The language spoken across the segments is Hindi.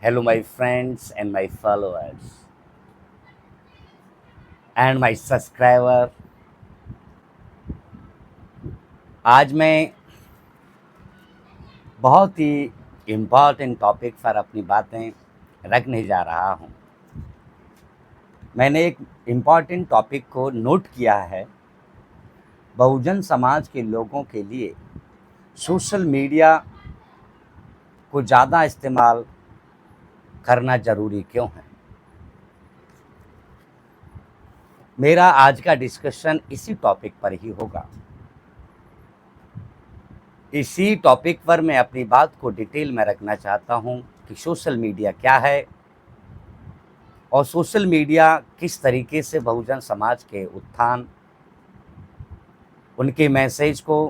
Hello, my friends and my followers and my subscriber। आज मैं बहुत ही इम्पॉर्टेंट टॉपिक पर अपनी बातें रखने जा रहा हूँ। मैंने एक इम्पॉर्टेंट टॉपिक को नोट किया है। बहुजन समाज के लोगों के लिए सोशल मीडिया को ज़्यादा इस्तेमाल करना ज़रूरी क्यों है। मेरा आज का डिस्कशन इसी टॉपिक पर ही होगा। इसी टॉपिक पर मैं अपनी बात को डिटेल में रखना चाहता हूं कि सोशल मीडिया क्या है और सोशल मीडिया किस तरीके से बहुजन समाज के उत्थान, उनके मैसेज को,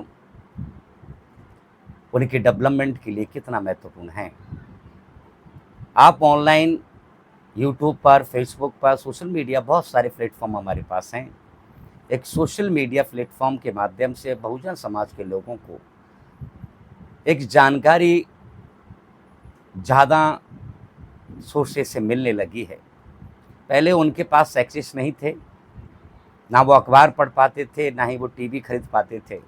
उनके डेवलपमेंट के लिए कितना महत्वपूर्ण है। आप ऑनलाइन यूट्यूब पर, फेसबुक पर, सोशल मीडिया, बहुत सारे प्लेटफॉर्म हमारे पास हैं। एक सोशल मीडिया प्लेटफॉर्म के माध्यम से बहुजन समाज के लोगों को एक जानकारी ज़्यादा सोर्सेज से मिलने लगी है। पहले उनके पास एक्सेस नहीं थे, ना वो अखबार पढ़ पाते थे, ना ही वो टीवी खरीद पाते थे।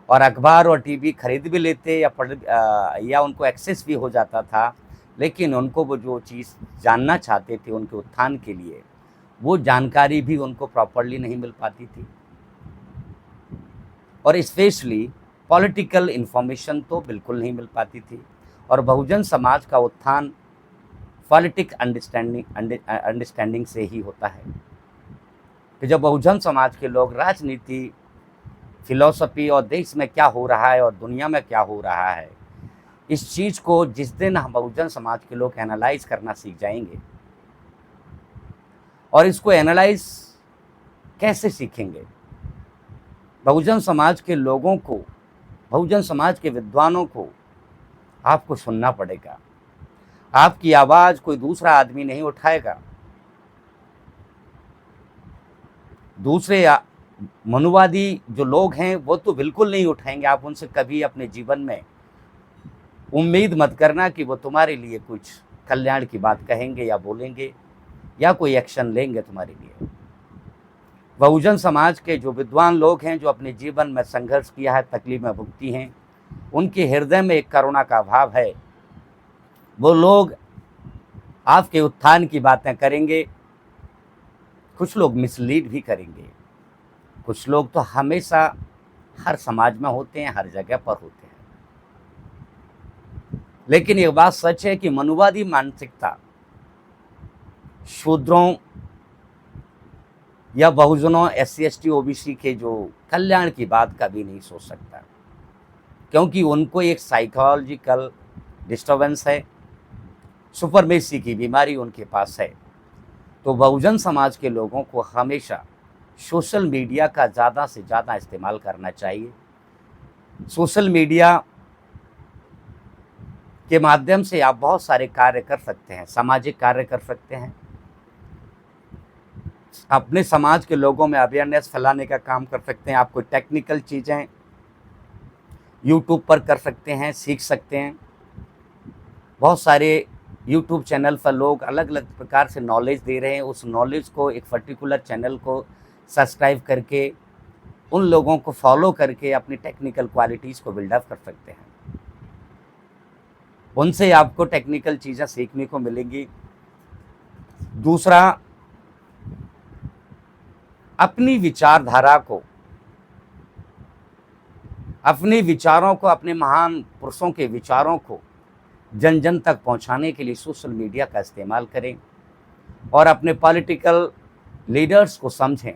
और अखबार और टीवी खरीद भी लेते या उनको एक्सेस भी हो जाता था, लेकिन उनको वो जो चीज़ जानना चाहते थे उनके उत्थान के लिए, वो जानकारी भी उनको प्रॉपरली नहीं मिल पाती थी। और स्पेशली पॉलिटिकल इन्फॉर्मेशन तो बिल्कुल नहीं मिल पाती थी। और बहुजन समाज का उत्थान पॉलिटिक अंडरस्टैंडिंग से ही होता है कि जब बहुजन समाज के लोग राजनीति, फिलॉसफी और देश में क्या हो रहा है और दुनिया में क्या हो रहा है, इस चीज़ को जिस दिन हम बहुजन समाज के लोग एनालाइज करना सीख जाएंगे, और इसको एनालाइज कैसे सीखेंगे, बहुजन समाज के लोगों को, बहुजन समाज के विद्वानों को आपको सुनना पड़ेगा। आपकी आवाज़ कोई दूसरा आदमी नहीं उठाएगा। दूसरे मनुवादी जो लोग हैं वो तो बिल्कुल नहीं उठाएंगे। आप उनसे कभी अपने जीवन में उम्मीद मत करना कि वो तुम्हारे लिए कुछ कल्याण की बात कहेंगे या बोलेंगे या कोई एक्शन लेंगे तुम्हारे लिए। बहुजन समाज के जो विद्वान लोग हैं, जो अपने जीवन में संघर्ष किया है, तकलीफें भुगती हैं, उनके हृदय में एक करुणा का भाव है। वो लोग आपके उत्थान की बातें करेंगे। कुछ लोग मिसलीड भी करेंगे। कुछ लोग तो हमेशा हर समाज में होते हैं, हर जगह पर होते हैं। लेकिन एक बात सच है कि मनुवादी मानसिकता शूद्रों या बहुजनों, SC ST OBC के जो कल्याण की बात कभी नहीं सोच सकता, क्योंकि उनको एक साइकोलॉजिकल डिस्टर्बेंस है, सुपरमेसी की बीमारी उनके पास है। तो बहुजन समाज के लोगों को हमेशा सोशल मीडिया का ज़्यादा से ज़्यादा इस्तेमाल करना चाहिए। सोशल मीडिया के माध्यम से आप बहुत सारे कार्य कर सकते हैं, सामाजिक कार्य कर सकते हैं, अपने समाज के लोगों में अवेयरनेस फैलाने का काम कर सकते हैं। आप कोई टेक्निकल चीज़ें यूट्यूब पर कर सकते हैं, सीख सकते हैं। बहुत सारे यूट्यूब चैनल पर लोग अलग अलग प्रकार से नॉलेज दे रहे हैं। उस नॉलेज को, एक पर्टिकुलर चैनल को सब्सक्राइब करके, उन लोगों को फॉलो करके अपनी टेक्निकल क्वालिटीज़ को बिल्डअप कर सकते हैं। उनसे आपको टेक्निकल चीज़ें सीखने को मिलेंगी। दूसरा, अपनी विचारधारा को, अपने विचारों को, अपने महान पुरुषों के विचारों को जन जन तक पहुंचाने के लिए सोशल मीडिया का इस्तेमाल करें और अपने पॉलिटिकल लीडर्स को समझें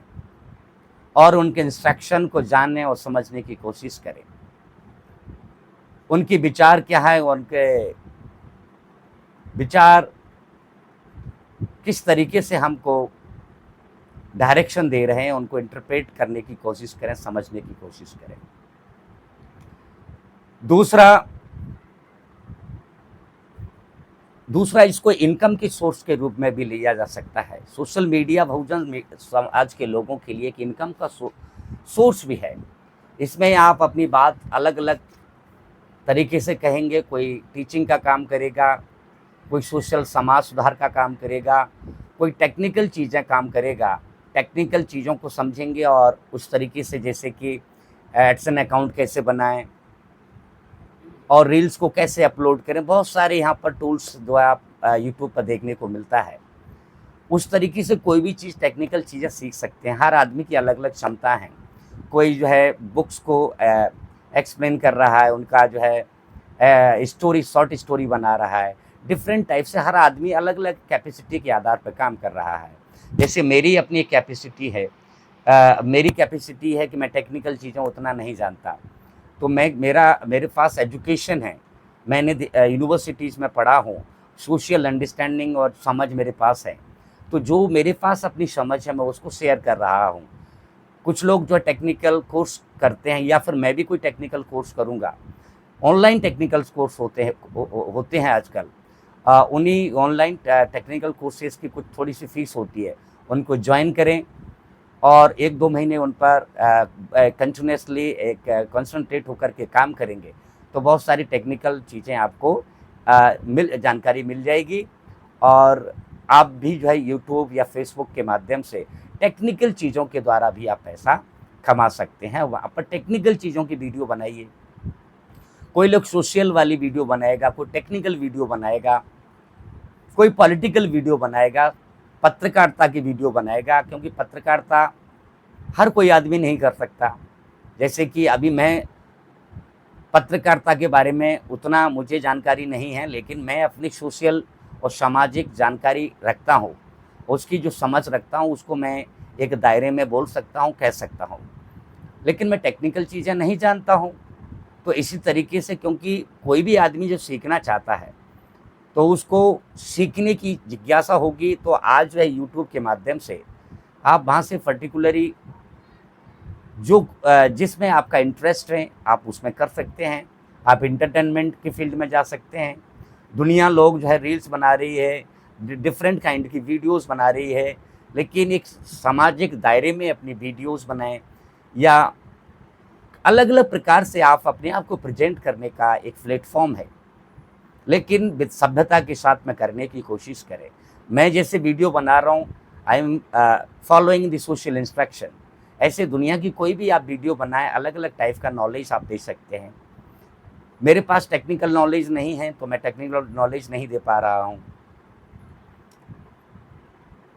और उनके इंस्ट्रक्शन को जानने और समझने की कोशिश करें। उनकी विचार क्या है, उनके विचार किस तरीके से हमको डायरेक्शन दे रहे हैं, उनको इंटरप्रेट करने की कोशिश करें, समझने की कोशिश करें। दूसरा इसको इनकम की सोर्स के रूप में भी लिया जा सकता है। सोशल मीडिया बहुजन समाज के लोगों के लिए एक इनकम का सोर्स भी है। इसमें आप अपनी बात अलग अलग तरीके से कहेंगे। कोई टीचिंग का काम करेगा, कोई सोशल समाज सुधार का काम करेगा, कोई टेक्निकल चीज़ें काम करेगा। टेक्निकल चीज़ों को समझेंगे और उस तरीके से, जैसे कि एडसन अकाउंट कैसे बनाएं और रील्स को कैसे अपलोड करें, बहुत सारे यहाँ पर टूल्स जो आप यूट्यूब पर देखने को मिलता है। उस तरीके से कोई भी चीज़, टेक्निकल चीज़ें सीख सकते हैं। हर आदमी की अलग अलग क्षमता है। कोई जो है बुक्स को एक्सप्लेन कर रहा है, उनका जो है स्टोरी, शॉर्ट स्टोरी बना रहा है। डिफरेंट टाइप से हर आदमी अलग अलग कैपेसिटी के आधार पर काम कर रहा है। जैसे मेरी अपनी एक कैपेसिटी है, मेरी कैपेसिटी है कि मैं टेक्निकल चीज़ें उतना नहीं जानता, तो मेरे पास एजुकेशन है, मैंने यूनिवर्सिटीज़ में पढ़ा हूँ, सोशल अंडरस्टैंडिंग और समझ मेरे पास है। तो जो मेरे पास अपनी समझ है मैं उसको शेयर कर रहा हूँ। कुछ लोग जो टेक्निकल कोर्स करते हैं, या फिर मैं भी कोई टेक्निकल कोर्स करूँगा, ऑनलाइन टेक्निकल कोर्स होते हैं आजकल। उन्हीं ऑनलाइन टेक्निकल कोर्सेज़ की कुछ थोड़ी सी फीस होती है, उनको ज्वाइन करें और 1-2 महीने उन पर कंटिन्यूसली एक कंसंट्रेट होकर के काम करेंगे, तो बहुत सारी टेक्निकल चीज़ें आपको जानकारी मिल जाएगी और आप भी जो है यूट्यूब या फेसबुक के माध्यम से टेक्निकल चीज़ों के द्वारा भी आप पैसा कमा सकते हैं। वहाँ पर टेक्निकल चीज़ों की वीडियो बनाइए। कोई लोग सोशल वाली वीडियो बनाएगा, कोई टेक्निकल वीडियो बनाएगा, कोई पॉलिटिकल वीडियो बनाएगा, पत्रकारिता की वीडियो बनाएगा, क्योंकि पत्रकारिता हर कोई आदमी नहीं कर सकता। जैसे कि अभी मैं पत्रकारिता के बारे में उतना मुझे जानकारी नहीं है, लेकिन मैं अपनी सोशल और सामाजिक जानकारी रखता हूँ, उसकी जो समझ रखता हूँ उसको मैं एक दायरे में बोल सकता हूँ, कह सकता हूँ। लेकिन मैं टेक्निकल चीज़ें नहीं जानता हूँ। तो इसी तरीके से, क्योंकि कोई भी आदमी जो सीखना चाहता है तो उसको सीखने की जिज्ञासा होगी, तो आज जो है यूट्यूब के माध्यम से आप वहाँ से पर्टिकुलरली जो जिसमें आपका इंटरेस्ट है आप उसमें कर सकते हैं। आप इंटरटेनमेंट की फील्ड में जा सकते हैं। दुनिया लोग जो है रील्स बना रही है, डिफरेंट काइंड की वीडियोस बना रही है, लेकिन एक सामाजिक दायरे में अपनी वीडियोस बनाएं, या अलग अलग प्रकार से आप अपने आप को प्रेजेंट करने का एक प्लेटफॉर्म है, लेकिन सभ्यता के साथ में करने की कोशिश करें। मैं जैसे वीडियो बना रहा हूँ, I am following the social instruction. ऐसे दुनिया की कोई भी आप वीडियो बनाएं, अलग अलग टाइप का नॉलेज आप दे सकते हैं। मेरे पास टेक्निकल नॉलेज नहीं है तो मैं टेक्निकल नॉलेज नहीं दे पा रहा हूँ।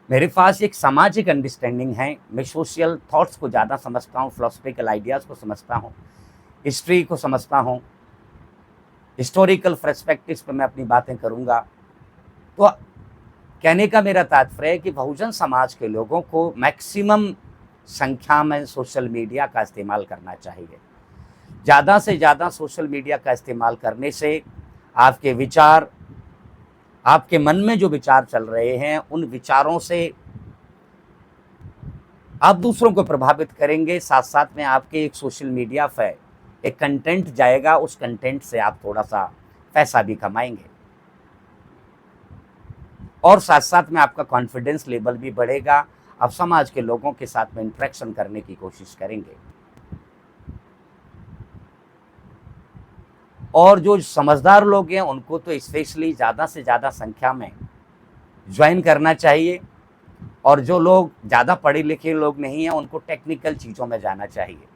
मेरे पास एक सामाजिक अंडरस्टैंडिंग है, मैं सोशल थॉट्स को ज़्यादा समझता हूँ, फिलोसफिकल आइडियाज़ को समझता हूँ, हिस्ट्री को समझता हूँ, हिस्टोरिकल पर्सपेक्टिव्स पे मैं अपनी बातें करूँगा। तो कहने का मेरा तात्पर्य है कि बहुजन समाज के लोगों को मैक्सिमम संख्या में सोशल मीडिया का इस्तेमाल करना चाहिए। ज़्यादा से ज़्यादा सोशल मीडिया का इस्तेमाल करने से आपके विचार, आपके मन में जो विचार चल रहे हैं, उन विचारों से आप दूसरों को प्रभावित करेंगे। साथ साथ में आपके एक सोशल मीडिया पर एक कंटेंट जाएगा, उस कंटेंट से आप थोड़ा सा पैसा भी कमाएंगे और साथ साथ में आपका कॉन्फिडेंस लेवल भी बढ़ेगा। आप समाज के लोगों के साथ में इंटरेक्शन करने की कोशिश करेंगे। और जो समझदार लोग हैं उनको तो स्पेशली ज़्यादा से ज़्यादा संख्या में ज्वाइन करना चाहिए, और जो लोग ज़्यादा पढ़े लिखे लोग नहीं हैं उनको टेक्निकल चीज़ों में जाना चाहिए,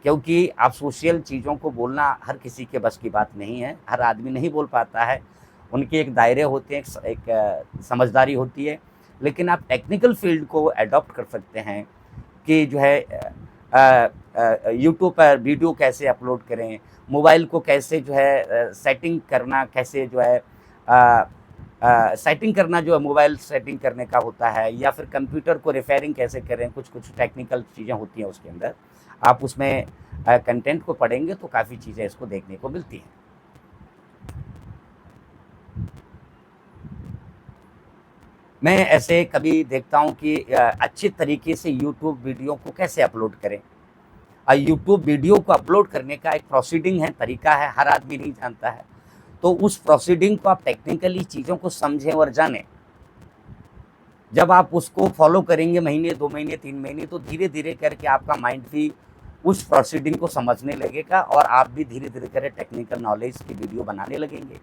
क्योंकि आप सोशल चीज़ों को बोलना हर किसी के बस की बात नहीं है, हर आदमी नहीं बोल पाता है। उनके एक दायरे होते हैं, एक समझदारी होती है। लेकिन आप टेक्निकल फील्ड को अडॉप्ट कर सकते हैं कि जो है यूट्यूब पर वीडियो कैसे अपलोड करें, मोबाइल को कैसे जो है सेटिंग करना, कैसे जो है सेटिंग करना, जो है मोबाइल सेटिंग करने का होता है, या फिर कंप्यूटर को रिपेयरिंग कैसे करें, कुछ कुछ टेक्निकल चीज़ें होती हैं उसके अंदर। आप उसमें कंटेंट को पढ़ेंगे तो काफ़ी चीज़ें इसको देखने को मिलती हैं। मैं ऐसे कभी देखता हूँ कि अच्छे तरीके से यूट्यूब वीडियो को कैसे अपलोड करें। यूट्यूब वीडियो को अपलोड करने का एक प्रोसीडिंग है, तरीका है, हर आदमी नहीं जानता है। तो उस प्रोसीडिंग को आप टेक्निकली चीज़ों को समझें और जानें। जब आप उसको फॉलो करेंगे महीने, 2 महीने, 3 महीने, तो धीरे धीरे करके आपका माइंड भी उस प्रोसीडिंग को समझने लगेगा और आप भी धीरे धीरे करके टेक्निकल नॉलेज की वीडियो बनाने लगेंगे।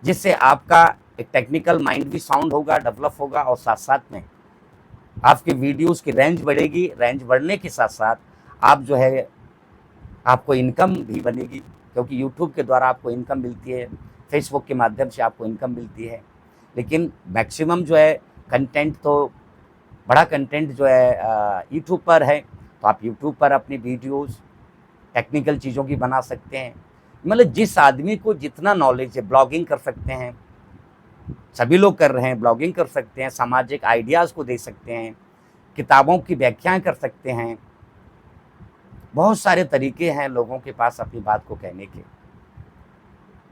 जिससे आपका एक टेक्निकल माइंड भी साउंड होगा, डेवलप होगा, और साथ साथ में आपके वीडियोस की रेंज बढ़ेगी। रेंज बढ़ने के साथ साथ आप जो है आपको इनकम भी बनेगी, क्योंकि यूट्यूब के द्वारा आपको इनकम मिलती है, फेसबुक के माध्यम से आपको इनकम मिलती है। लेकिन मैक्सिमम जो है कंटेंट तो, बड़ा कंटेंट जो है यूट्यूब पर है, तो आप यूट्यूब पर अपनी वीडियोस टेक्निकल चीज़ों की बना सकते हैं। मतलब जिस आदमी को जितना नॉलेज है, ब्लॉगिंग कर सकते हैं, सभी लोग कर रहे हैं, ब्लॉगिंग कर सकते हैं, सामाजिक आइडियाज़ को दे सकते हैं, किताबों की व्याख्याएं कर सकते हैं। बहुत सारे तरीके हैं लोगों के पास अपनी बात को कहने के।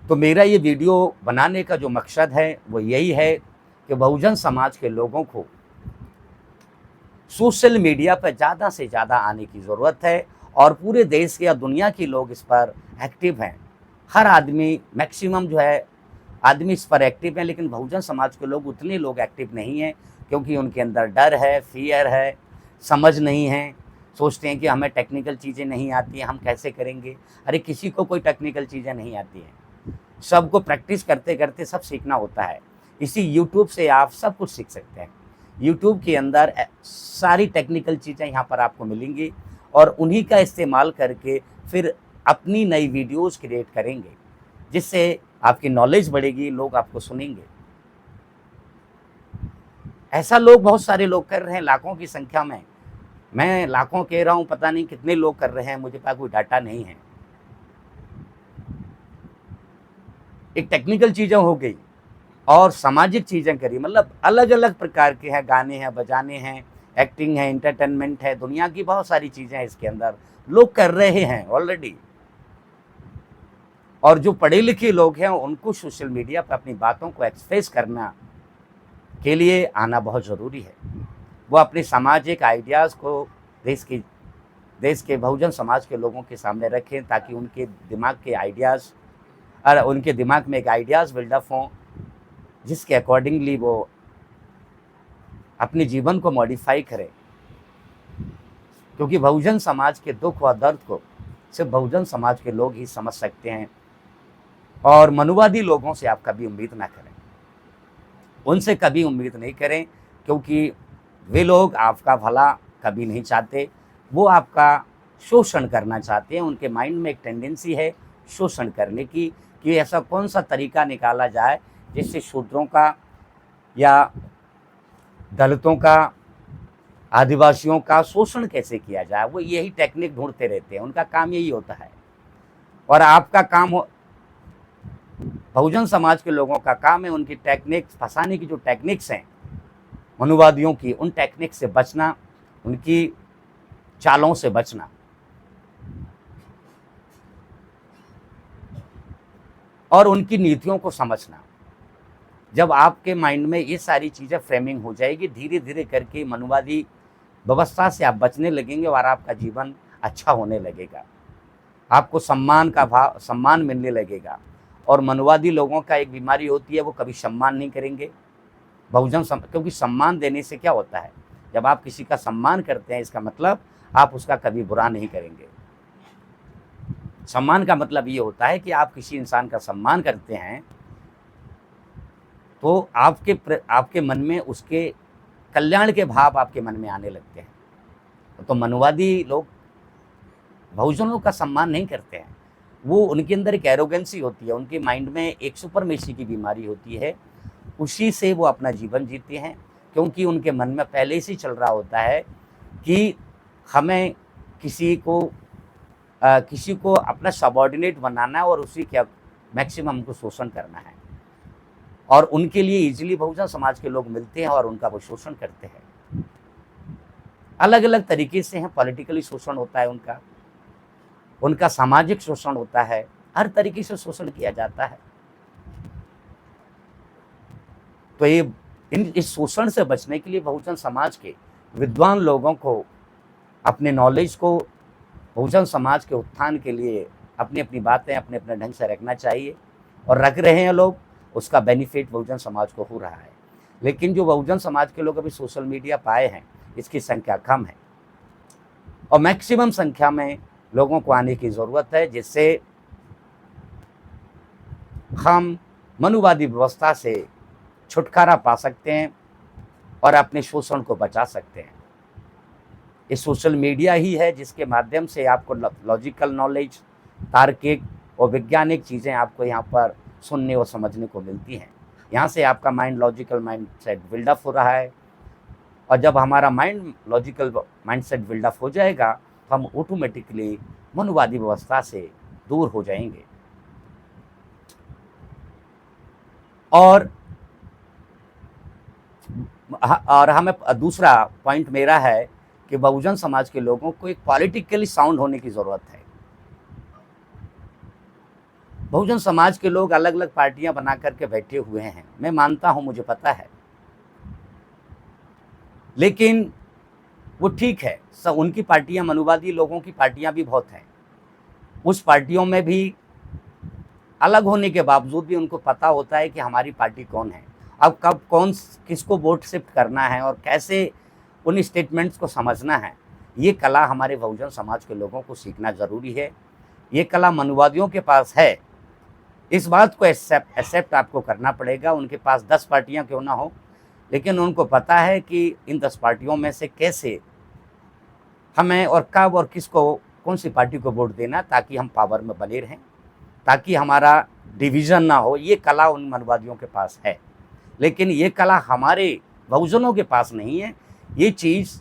तो मेरा ये वीडियो बनाने का जो मकसद है वो यही है कि बहुजन समाज के लोगों को सोशल मीडिया पर ज़्यादा से ज़्यादा आने की ज़रूरत है, और पूरे देश के या दुनिया के लोग इस पर एक्टिव हैं। हर आदमी, मैक्सिमम जो है आदमी इस पर एक्टिव हैं, लेकिन बहुजन समाज के लोग उतने लोग एक्टिव नहीं हैं, क्योंकि उनके अंदर डर है, फियर है, समझ नहीं है। सोचते हैं कि हमें टेक्निकल चीज़ें नहीं आती हैं, हम कैसे करेंगे। अरे किसी को कोई टेक्निकल चीज़ें नहीं आती हैं, सबको प्रैक्टिस करते करते सब सीखना होता है। इसी यूट्यूब से आप सब कुछ सीख सकते हैं। यूट्यूब के अंदर सारी टेक्निकल चीज़ें यहाँ पर आपको मिलेंगी, और उन्हीं का इस्तेमाल करके फिर अपनी नई वीडियोस क्रिएट करेंगे, जिससे आपकी नॉलेज बढ़ेगी, लोग आपको सुनेंगे। ऐसा लोग, बहुत सारे लोग कर रहे हैं, लाखों की संख्या में। मैं लाखों कह रहा हूँ, पता नहीं कितने लोग कर रहे हैं, मुझे पास कोई डाटा नहीं है। एक टेक्निकल चीज़ें हो गई और सामाजिक चीज़ें करी, मतलब अलग अलग प्रकार के हैं, गाने हैं, बजाने हैं, एक्टिंग है, एंटरटेनमेंट है, दुनिया की बहुत सारी चीज़ें हैं इसके अंदर, लोग कर रहे हैं ऑलरेडी। और जो पढ़े लिखे लोग हैं उनको सोशल मीडिया पर अपनी बातों को एक्सप्रेस करना के लिए आना बहुत ज़रूरी है। वो अपने सामाजिक आइडियाज़ को देश के बहुजन समाज के लोगों के सामने रखें, ताकि उनके दिमाग के आइडियाज़, और उनके दिमाग में एक आइडियाज़ बिल्डअप हों, जिसके अकॉर्डिंगली वो अपने जीवन को मॉडिफाई करें। क्योंकि बहुजन समाज के दुख व दर्द को सिर्फ बहुजन समाज के लोग ही समझ सकते हैं, और मनुवादी लोगों से आप कभी उम्मीद ना करें, उनसे कभी उम्मीद नहीं करें, क्योंकि वे लोग आपका भला कभी नहीं चाहते, वो आपका शोषण करना चाहते हैं। उनके माइंड में एक टेंडेंसी है शोषण करने की, कि ऐसा कौन सा तरीका निकाला जाए जिससे शूद्रों का या दलितों का, आदिवासियों का शोषण कैसे किया जाए। वो यही टेक्निक ढूंढते रहते हैं, उनका काम यही होता है। और आपका काम हो, बहुजन समाज के लोगों का काम है उनकी टेक्निक्स, फंसाने की जो टेक्निक्स हैं मनुवादियों की, उन टेक्निक से बचना, उनकी चालों से बचना। और उनकी नीतियों को समझना। जब आपके माइंड में ये सारी चीज़ें फ्रेमिंग हो जाएगी, धीरे धीरे करके मनुवादी व्यवस्था से आप बचने लगेंगे, और आपका जीवन अच्छा होने लगेगा, आपको सम्मान मिलने लगेगा। और मनुवादी लोगों का एक बीमारी होती है, वो कभी सम्मान नहीं करेंगे। क्योंकि सम्मान देने से क्या होता है, जब आप किसी का सम्मान करते हैं, इसका मतलब आप उसका कभी बुरा नहीं करेंगे। सम्मान का मतलब ये होता है कि आप किसी इंसान का सम्मान करते हैं, तो आपके मन में उसके कल्याण के भाव आपके मन में आने लगते हैं। तो मनुवादी लोग बहुजनों का सम्मान नहीं करते हैं, वो, उनके अंदर एक एरोगेंसी होती है, उनके माइंड में एक सुपरमेसी की बीमारी होती है, उसी से वो अपना जीवन जीते हैं। क्योंकि उनके मन में पहले से चल रहा होता है कि हमें किसी को अपना सबऑर्डिनेट बनाना है, और उसी के मैक्सिमम को शोषण करना है। और उनके लिए इजीली बहुजन समाज के लोग मिलते हैं और उनका वो शोषण करते हैं। अलग अलग तरीके से हैं, पॉलिटिकली शोषण होता है उनका सामाजिक शोषण होता है, हर तरीके से शोषण किया जाता है। तो इस शोषण से बचने के लिए बहुजन समाज के विद्वान लोगों को अपने नॉलेज को बहुजन समाज के उत्थान के लिए अपनी अपनी बातें अपने अपने ढंग से रखना चाहिए, और रख रहे हैं लोग, उसका बेनिफिट बहुजन समाज को हो रहा है। लेकिन जो बहुजन समाज के लोग अभी सोशल मीडिया पाए हैं, इसकी संख्या कम है, और मैक्सिमम संख्या में लोगों को आने की ज़रूरत है, जिससे हम मनुवादी व्यवस्था से छुटकारा पा सकते हैं और अपने शोषण को बचा सकते हैं। ये सोशल मीडिया ही है जिसके माध्यम से आपको लॉजिकल नॉलेज, तार्किक और वैज्ञानिक चीज़ें आपको यहाँ पर सुनने और समझने को मिलती हैं। यहाँ से आपका mind logical mind set build up हो रहा है, और जब हमारा mind logical mind set build up हो जाएगा तो हम ऑटोमेटिकली मनुवादी व्यवस्था से दूर हो जाएंगे। और हमें दूसरा पॉइंट मेरा है कि बहुजन समाज के लोगों को एक पॉलिटिकली साउंड होने की ज़रूरत है। बहुजन समाज के लोग अलग अलग पार्टियां बना करके बैठे हुए हैं, मैं मानता हूं, मुझे पता है, लेकिन वो ठीक है, सब उनकी पार्टियां, मनुवादी लोगों की पार्टियां भी बहुत हैं। उस पार्टियों में भी अलग होने के बावजूद भी उनको पता होता है कि हमारी पार्टी कौन है, अब कब कौन किसको वोट शिफ्ट करना है और कैसे उन स्टेटमेंट्स को समझना है। ये कला हमारे बहुजन समाज के लोगों को सीखना ज़रूरी है। ये कला मनुवादियों के पास है, इस बात को एक्सेप्ट आपको करना पड़ेगा। उनके पास 10 पार्टियां क्यों ना हो, लेकिन उनको पता है कि इन 10 पार्टियों में से कैसे हमें और कब और किसको, कौन सी पार्टी को वोट देना ताकि हम पावर में बने रहें, ताकि हमारा डिवीज़न ना हो। ये कला उन मनुवादियों के पास है, लेकिन ये कला हमारे बहुजनों के पास नहीं है। ये चीज़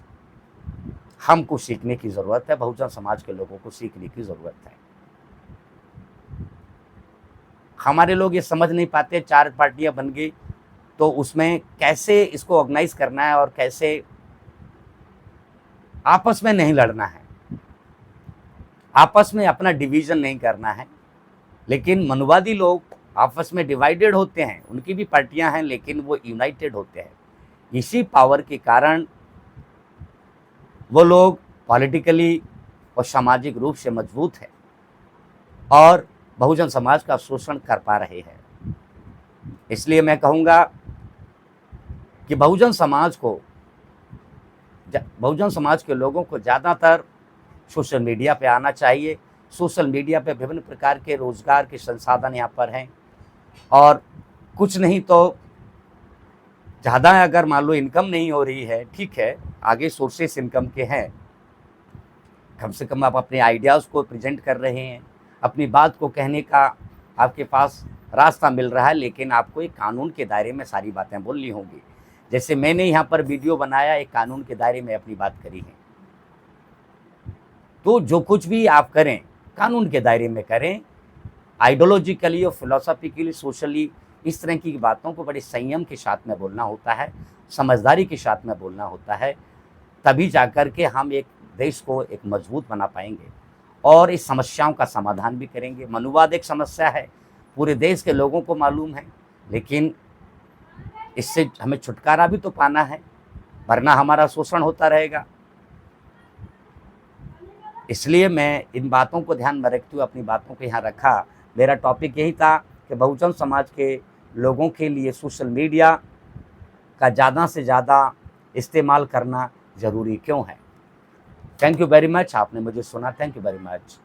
हमको सीखने की ज़रूरत है, बहुजन समाज के लोगों को सीखने की ज़रूरत है। हमारे लोग ये समझ नहीं पाते, 4 पार्टियां बन गई तो उसमें कैसे इसको ऑर्गेनाइज करना है और कैसे आपस में नहीं लड़ना है, आपस में अपना डिवीज़न नहीं करना है। लेकिन मनुवादी लोग आपस में डिवाइडेड होते हैं, उनकी भी पार्टियां हैं लेकिन वो यूनाइटेड होते हैं। इसी पावर के कारण वो लोग पॉलिटिकली और सामाजिक रूप से मजबूत है और बहुजन समाज का शोषण कर पा रहे हैं। इसलिए मैं कहूँगा कि बहुजन समाज के लोगों को ज़्यादातर सोशल मीडिया पे आना चाहिए। सोशल मीडिया पे विभिन्न प्रकार के रोज़गार के संसाधन यहाँ पर हैं, और कुछ नहीं तो ज़्यादा अगर मान लो इनकम नहीं हो रही है, ठीक है, आगे सोर्सेस इनकम के हैं, कम से कम आप अपने आइडियाज़ को प्रेजेंट कर रहे हैं, अपनी बात को कहने का आपके पास रास्ता मिल रहा है, लेकिन आपको एक कानून के दायरे में सारी बातें बोलनी होंगी। जैसे मैंने यहाँ पर वीडियो बनाया, एक कानून के दायरे में अपनी बात करी है, तो जो कुछ भी आप करें कानून के दायरे में करें। आइडियोलॉजिकली और फिलोसॉफिकली, सोशली इस तरह की बातों को बड़े संयम के साथ में बोलना होता है, समझदारी के साथ में बोलना होता है, तभी जाकर के हम एक देश को एक मजबूत बना पाएंगे और इस समस्याओं का समाधान भी करेंगे। मनुवाद एक समस्या है, पूरे देश के लोगों को मालूम है, लेकिन इससे हमें छुटकारा भी तो पाना है, वरना हमारा शोषण होता रहेगा। इसलिए मैं इन बातों को ध्यान में रखते हुए अपनी बातों को यहाँ रखा। मेरा टॉपिक यही था कि बहुजन समाज के लोगों के लिए सोशल मीडिया का ज़्यादा से ज़्यादा इस्तेमाल करना ज़रूरी क्यों है। थैंक यू वेरी मच, आपने मुझे सुना। Thank you very much.